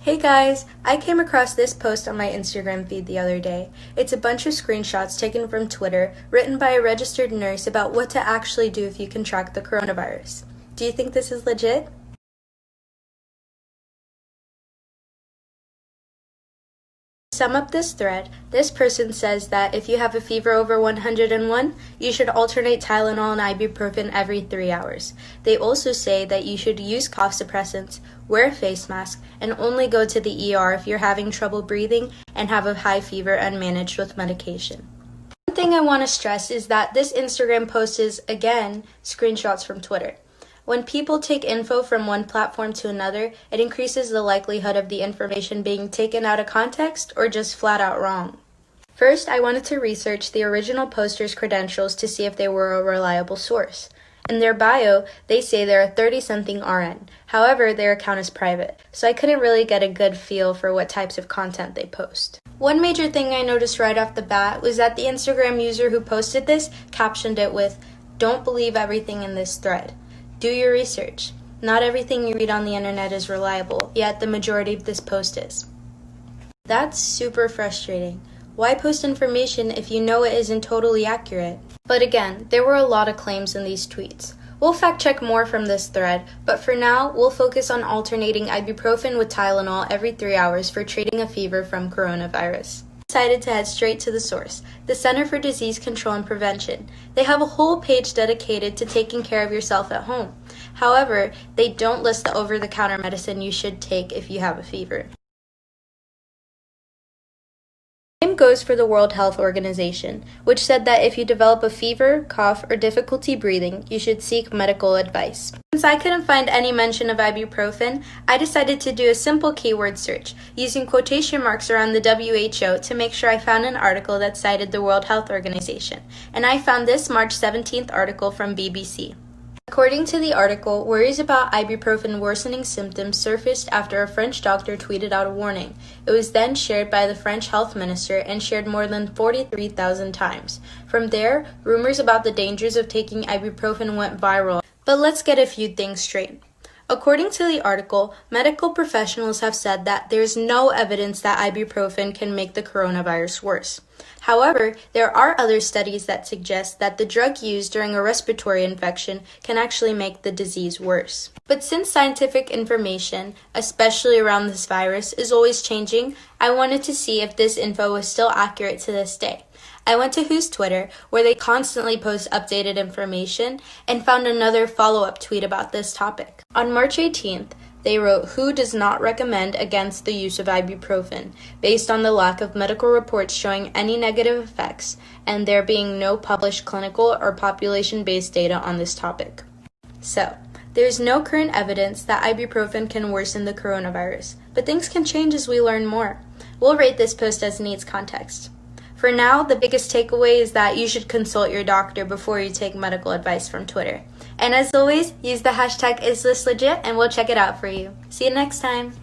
Hey guys, I came across this post on my Instagram feed the other day. It's a bunch of screenshots taken from Twitter, written by a registered nurse about what to actually do if you contract the coronavirus. Do you think this is legit? To sum up this thread, this person says that if you have a fever over 101, you should alternate Tylenol and ibuprofen every 3 hours. They also say that you should use cough suppressants, wear a face mask, and only go to the ER if you're having trouble breathing and have a high fever unmanaged with medication. One thing I want to stress is that this Instagram post is, again, screenshots from Twitter. When people take info from one platform to another, it increases the likelihood of the information being taken out of context or just flat out wrong. First, I wanted to research the original poster's credentials to see if they were a reliable source. In their bio, they say they're a 30-something RN. However, their account is private, so I couldn't really get a good feel for what types of content they post. One major thing I noticed right off the bat was that the Instagram user who posted this captioned it with, "Don't believe everything in this thread. Do your research. Not everything you read on the internet is reliable, yet the majority of this post is." That's super frustrating. Why post information if you know it isn't totally accurate? But again, there were a lot of claims in these tweets. We'll fact check more from this thread, but for now, we'll focus on alternating ibuprofen with Tylenol every 3 hours for treating a fever from coronavirus. Decided to head straight to the source, the Center for Disease Control and Prevention. They have a whole page dedicated to taking care of yourself at home. However, they don't list the over-the-counter medicine you should take if you have a fever. Same goes for the World Health Organization, which said that if you develop a fever, cough, or difficulty breathing, you should seek medical advice. Since I couldn't find any mention of ibuprofen, I decided to do a simple keyword search, using quotation marks around the WHO to make sure I found an article that cited the World Health Organization, and I found this March 17th article from BBC. According to the article, worries about ibuprofen worsening symptoms surfaced after a French doctor tweeted out a warning. It was then shared by the French health minister and shared more than 43,000 times. From there, rumors about the dangers of taking ibuprofen went viral. But let's get a few things straight. According to the article, medical professionals have said that there's no evidence that ibuprofen can make the coronavirus worse. However, there are other studies that suggest that the drug used during a respiratory infection can actually make the disease worse. But since scientific information, especially around this virus, is always changing, I wanted to see if this info was still accurate to this day. I went to WHO's Twitter, where they constantly post updated information, and found another follow-up tweet about this topic. On March 18th, they wrote, "WHO does not recommend against the use of ibuprofen, based on the lack of medical reports showing any negative effects, and there being no published clinical or population-based data on this topic." So, there's no current evidence that ibuprofen can worsen the coronavirus, but things can change as we learn more. We'll rate this post as needs context. For now, the biggest takeaway is that you should consult your doctor before you take medical advice from Twitter. And as always, use the hashtag #IsThisLegit and we'll check it out for you. See you next time!